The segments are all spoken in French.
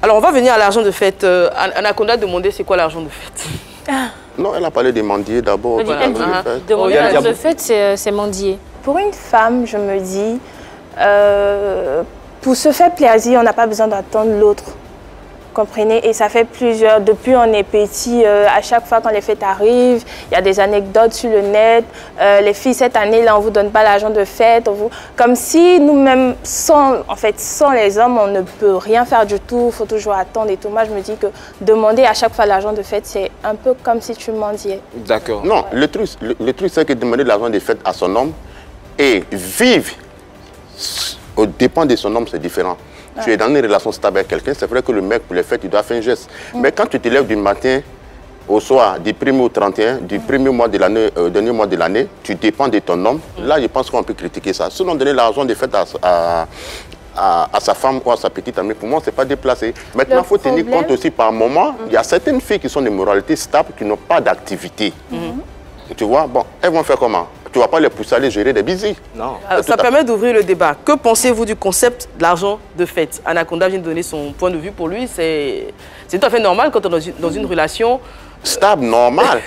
Alors, on va venir à l'argent de fête. Anaconda a demandé c'est quoi l'argent de fête. Non, elle a parlé des mendiers d'abord. Demander l'argent de fête, c'est mendier. Pour une femme, je me dis, pour se faire plaisir, on n'a pas besoin d'attendre l'autre. Comprenez? Et ça fait plusieurs, depuis on est petit, à chaque fois quand les fêtes arrivent, il y a des anecdotes sur le net. Les filles, cette année-là, on ne vous donne pas l'argent de fête. Comme si nous-mêmes, sans les hommes, on ne peut rien faire du tout, il faut toujours attendre et tout. Moi, je me dis que demander à chaque fois l'argent de fête, c'est un peu comme si tu mendiais. D'accord. Non, le truc c'est que demander l'argent de fête à son homme et vivre au dépend de son homme, c'est différent. Tu es dans une relation stable avec quelqu'un, c'est vrai que le mec, pour les fêtes, il doit faire un geste. Mais quand tu te lèves du matin au soir, du 1er au 31, du premier mois de l'année, dernier mois de l'année, tu dépends de ton homme, là, je pense qu'on peut critiquer ça. Sinon, donner l'argent de fête à sa femme ou à sa petite amie, pour moi, ce n'est pas déplacé. Maintenant, il faut tenir compte aussi par moment, il y a certaines filles qui sont de moralité stable, qui n'ont pas d'activité. Tu vois, bon, elles vont faire comment? Tu ne vas pas les pousser à aller gérer des bisous. Non. Ça permet d'ouvrir le débat. Que pensez-vous du concept de l'argent de fête? Anaconda vient de donner son point de vue. Pour lui, c'est tout à fait normal quand on est dans une relation... Stable, normal.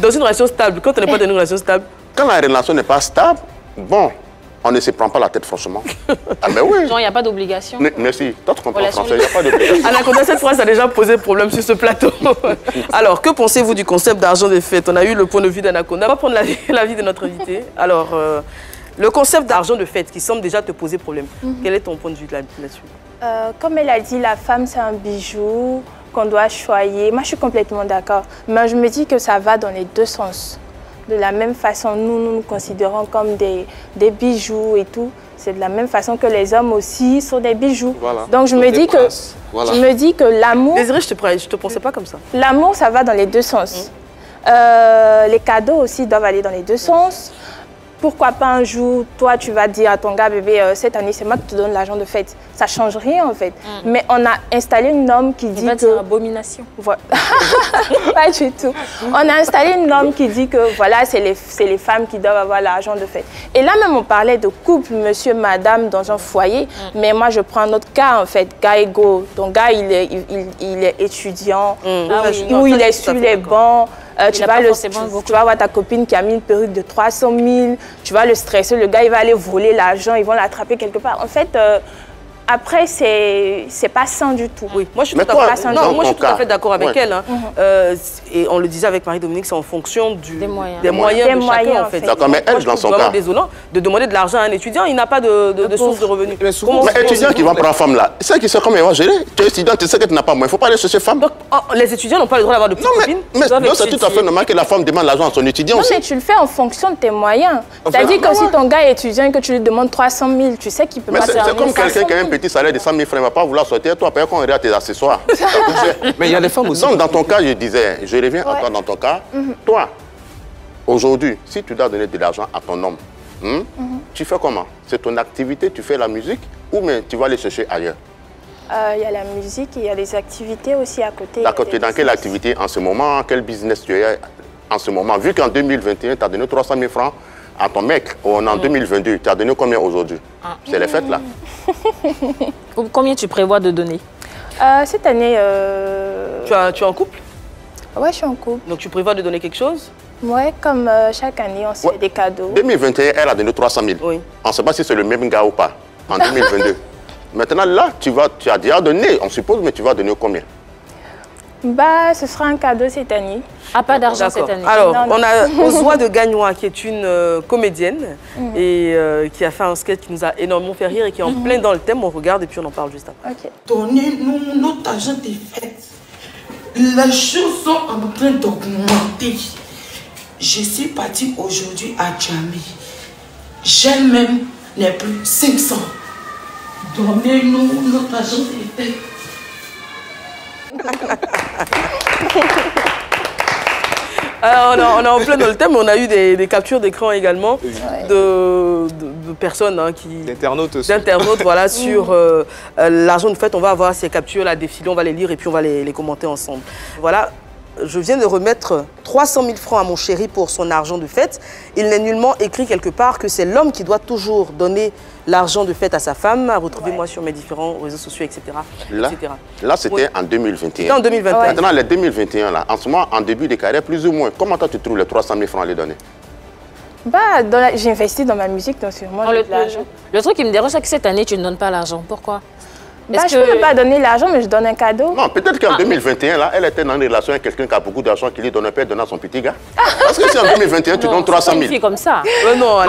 Dans une relation stable. Quand on n'est pas dans une relation stable... Quand la relation n'est pas stable, bon, on ne se prend pas la tête franchement. Ah mais oui. Genre, il n'y a pas d'obligation. Merci. Toi, tu comprends français, il n'y a pas d'obligation. Anaconda, cette phrase a déjà posé problème sur ce plateau. Alors, que pensez-vous du concept d'argent de fête? On a eu le point de vue d'Anaconda. On va prendre l'avis de notre invité. Alors, le concept d'argent de fête qui semble déjà te poser problème. Quel est ton point de vue là-dessus? Comme elle a dit, la femme, c'est un bijou qu'on doit choyer. Moi, je suis complètement d'accord. Mais je me dis que ça va dans les deux sens. De la même façon, nous considérons comme des bijoux et tout. C'est de la même façon que les hommes aussi sont des bijoux. Voilà. Donc je me dis que l'amour... Désirée, je te pensais pas comme ça. L'amour, ça va dans les deux sens. Les cadeaux aussi doivent aller dans les deux sens. Pourquoi pas un jour, toi, tu vas dire à ton gars, bébé, cette année, c'est moi qui te donne l'argent de fête. Ça ne change rien, en fait. Mais on a installé une norme qui dit que... C'est une abomination. Voilà. Pas du tout. On a installé une norme qui dit que, voilà, c'est les femmes qui doivent avoir l'argent de fête. Et là, même, on parlait de couple, monsieur, madame, dans un foyer. Mais moi, je prends un autre cas, en fait, gars égaux. Ton gars, il est étudiant, ou il est sur les bancs. Tu vas voir ta copine qui a mis une perruque de 300 000, tu vas le stresser, le gars il va aller voler l'argent, ils vont l'attraper quelque part. En fait, après, c'est pas sain du tout. Oui, moi je suis tout à fait d'accord avec elle. Hein. Et on le disait avec Marie-Dominique, c'est en fonction des moyens de chacun en fait. D'accord, mais elle, dans son cas... C'est désolant de demander de l'argent à un étudiant, il n'a pas de source de revenus. Mais étudiant qui va prendre femme là, c'est qui sait comment il va gérer. Tu es étudiant, tu sais que tu n'as pas moins, il ne faut pas aller chercher femme. Donc, les étudiants n'ont pas le droit d'avoir de petites copines. Mais c'est tout à fait normal que la femme demande l'argent à son étudiant aussi. Non, mais tu le fais en fonction de tes moyens. C'est-à-dire que si ton gars est étudiant et que tu lui demandes 300 000, tu sais qu'il peut pas faire. C'est comme quelqu'un qui a un petit salaire de 100 000 francs, il ne va pas vouloir sortir. Toi, après, quand on regarde tes accessoires. Mais il y a des femmes aussi. Donc, dans ton cas, je disais, je reviens à toi dans ton cas. Toi, aujourd'hui, si tu dois donner de l'argent à ton homme, tu fais comment? C'est ton activité, tu fais la musique ou mais tu vas aller chercher ailleurs? Il y a la musique et il y a les activités aussi à côté. D'accord, tu es dans quelle activité en ce moment? Quel business tu es en ce moment? Vu qu'en 2021, tu as donné 300 000 francs à ton mec, ou en 2022, tu as donné combien aujourd'hui? C'est les fêtes là. Combien tu prévois de donner? Cette année... Tu es en couple? Ouais, je suis en couple. Donc tu prévois de donner quelque chose? Ouais, comme chaque année, on se fait des cadeaux. 2021, elle a donné 300 000. Oui. On ne sait pas si c'est le même gars ou pas, en 2022. Maintenant, là, tu as déjà donné, on suppose, mais tu vas donner combien? Bah, ce sera un cadeau cette année. Ah, pas d'argent cette année. Alors, on a Oswa de Gagnois, qui est une comédienne et qui a fait un sketch qui nous a énormément fait rire et qui est en plein dans le thème. On regarde et puis on en parle juste après. Okay. Donnez-nous notre argent des fêtes. Les choses sont en train d'augmenter. Je suis partie aujourd'hui à Djambi. J'ai même les plus 500. Donnez-nous notre argent des fêtes. Alors, on est en plein dans le thème, on a eu des captures d'écran également de personnes d'internautes voilà, sur l'argent de fête. On va avoir ces captures-là défiler, on va les lire et puis on va les commenter ensemble. Voilà, je viens de remettre 300 000 francs à mon chéri pour son argent de fête. Il n'est nullement écrit quelque part que c'est l'homme qui doit toujours donner l'argent de fait à sa femme. Retrouvez-moi sur mes différents réseaux sociaux, etc. Là c'était en 2021. C'était en 2021. Maintenant, les 2021, là, en ce moment, en début de carrière, plus ou moins, comment toi tu trouves les 300 000 francs à les donner? Bah, j'ai investi dans ma musique, donc sûrement j'ai de l'argent. Le truc qui me dérange, c'est que cette année, tu ne donnes pas l'argent. Pourquoi? Bah, je ne peux pas donner l'argent, mais je donne un cadeau. Non, peut-être qu'en 2021, là, elle était dans une relation avec quelqu'un qui a beaucoup d'argent, qui lui donne un peu, donne à son petit gars. Parce que si en 2021, tu donnes 300 000. C'est comme ça. Non,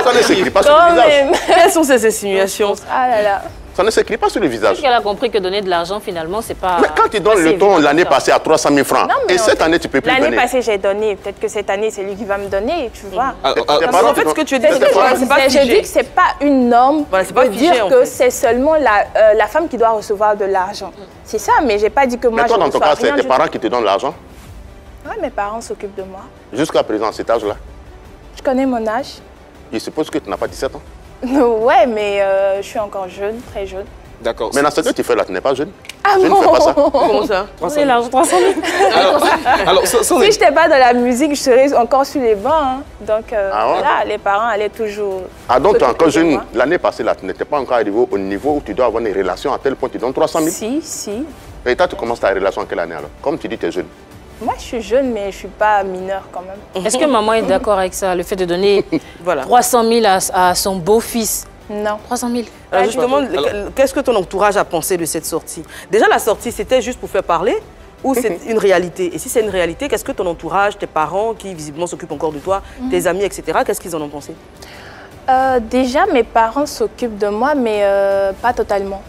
ça ne s'écrit pas sur le visage. Quelles sont ces insinuations? Ah là là. Ça ne s'écrit pas sur le visage. Elle a compris que donner de l'argent, finalement, c'est pas... Mais quand tu donnes le ton l'année passée à 300 000 francs, et cette année, tu peux plus donner. L'année passée, j'ai donné. Peut-être que cette année, c'est lui qui va me donner, tu vois. En fait, ce que tu dis, je dis que ce n'est pas une norme de dire que c'est seulement la femme qui doit recevoir de l'argent. C'est ça, mais je n'ai pas dit que moi, mais toi, dans ton cas, c'est tes parents qui te donnent l'argent? Oui, mes parents s'occupent de moi. Jusqu'à présent, à cet âge-là? Je connais mon âge. Je suppose que tu n'as pas 17 ans? Ouais, mais je suis encore jeune, très jeune. D'accord. Mais dans ce que tu fais là, tu n'es pas jeune. Ah je bon? ne fais pas ça. Comment ça? C'est l'argent, 300 000. Si je n'étais pas dans la musique, je serais encore sur les bancs. Hein. Donc voilà, les parents allaient toujours... Ah donc, tu es encore jeune. L'année passée, là, tu n'étais pas encore arrivé au niveau où tu dois avoir une relation à tel point que tu donnes 300 000? Si. Et toi, tu commences ta relation en quelle année alors? Comme tu dis, tu es jeune. Moi, je suis jeune, mais je ne suis pas mineure quand même. Est-ce que maman est d'accord avec ça, le fait de donner 300 000 à son beau-fils? Non. 300 000. Alors justement, qu'est-ce que ton entourage a pensé de cette sortie? Déjà, la sortie, c'était juste pour faire parler ou c'est une réalité? Et si c'est une réalité, qu'est-ce que ton entourage, tes parents, qui visiblement s'occupent encore de toi, tes amis, etc., qu'est-ce qu'ils en ont pensé? Déjà, mes parents s'occupent de moi, mais pas totalement.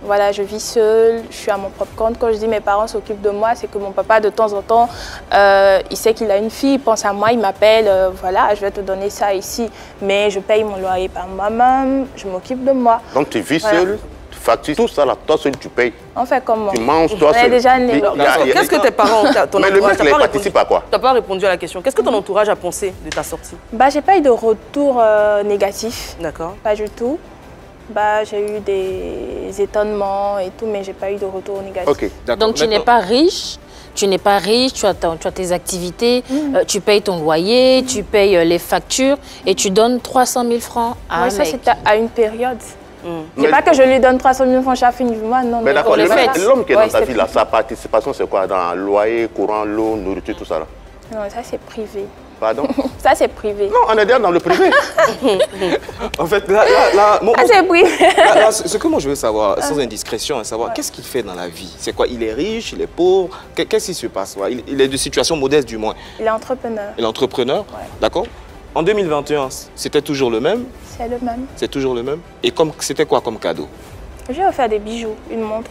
Voilà, je vis seule, je suis à mon propre compte. Quand je dis mes parents s'occupent de moi, c'est que mon papa, de temps en temps, il sait qu'il a une fille, il pense à moi, il m'appelle, voilà, je vais te donner ça ici. Mais je paye mon loyer par moi-même, je m'occupe de moi. Donc tu vis seule, tu factures tout ça là, toi seul tu payes. On fait comment? Tu manges toi seul. Qu'est-ce que tes parents, ton mais entourage, le mec, il participe à quoi? Tu n'as pas répondu à la question. Qu'est-ce que ton entourage a pensé de ta sortie? Bah, j'ai pas eu de retour négatif. D'accord. Pas du tout. Bah, j'ai eu des étonnements et tout, mais j'ai pas eu de retour négatif. Ok, donc tu n'es pas riche, tu as tes activités, tu payes ton loyer, tu payes les factures et tu donnes 300 000 francs à un mec. Ça, c'était à une période. C'est pas que je lui donne 300 000 francs chaque fin du mois, non. Mais d'accord, l'homme qui est dans ta vie, là, sa participation, c'est quoi? Dans loyer, courant, l'eau, nourriture, tout ça là? Non, ça c'est privé. Pardon? Ça c'est privé. Non, on est déjà dans le privé. En fait, là c'est privé. Ce que moi je veux savoir, sans indiscrétion, savoir qu'est-ce qu'il fait dans la vie? C'est quoi? Il est riche, il est pauvre? Qu'est-ce qui se passe? Il est de situation modeste du moins. Il est entrepreneur. Il est entrepreneur? D'accord. En 2021, c'était toujours le même? C'est le même. C'est toujours le même? Et c'était quoi comme cadeau? J'ai offert des bijoux, une montre.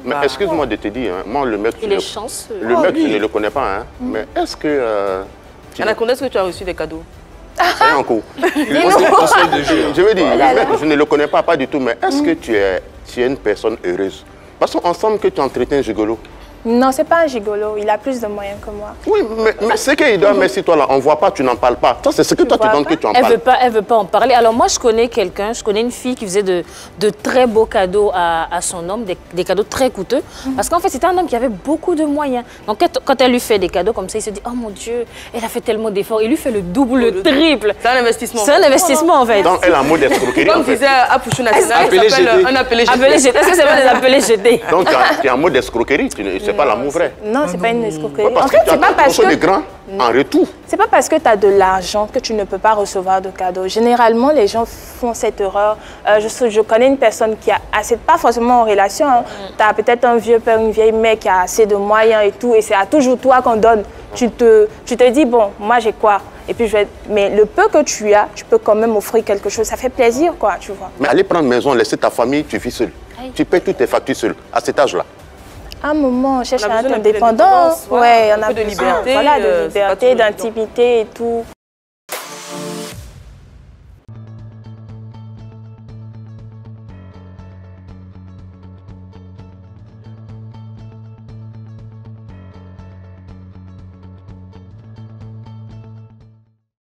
Mais excuse-moi de te dire, hein, moi le mec, il est chanceux. Le mec, je ne le connais pas, hein, mais est-ce que... Anaconda, est-ce que tu as reçu des cadeaux? C'est un coup. Je veux dire, le mec, je ne le connais pas du tout, mais est-ce que tu es une personne heureuse? Parce qu'on semble que tu entretiens un gigolo. Non, c'est pas un gigolo, il a plus de moyens que moi. Oui, mais ce qu'il doit, mais si toi là, on ne voit pas, tu n'en parles pas. C'est ce que toi tu donnes que tu en parles. Elle veut pas en parler. Alors moi, je connais une fille qui faisait de très beaux cadeaux à son homme, des cadeaux très coûteux. Parce qu'en fait, c'était un homme qui avait beaucoup de moyens. Donc quand elle lui fait des cadeaux comme ça, il se dit, oh mon Dieu, elle a fait tellement d'efforts. Il lui fait le double, le triple. C'est un investissement. C'est un investissement en fait. Donc elle a un mot d'escroquerie. Comme disait à Pouchou National, appelé jeté. Un appelé jeté. Est-ce que c'est pas des appelés jetés? Donc tu as un mot d'escroquerie, c'est pas l'amour vrai. Non, c'est pas une escroquerie. En fait, c'est pas parce que... grand en retour. C'est pas parce que tu as de l'argent que tu ne peux pas recevoir de cadeaux. Généralement, les gens font cette erreur. Je connais une personne qui a assez, pas forcément en relation, hein. Tu as peut-être un vieux père, une vieille mère qui a assez de moyens et tout, et c'est à toujours toi qu'on donne. Tu te dis, bon, moi j'ai quoi? Et puis mais le peu que tu as, tu peux quand même offrir quelque chose. Ça fait plaisir, quoi, tu vois. Mais aller prendre maison, laisser ta famille, tu vis seul. Tu payes toutes tes factures seul, à cet âge-là. À un moment, on cherche à être indépendant. Ouais, on a de liberté. Voilà, de liberté, d'intimité et tout.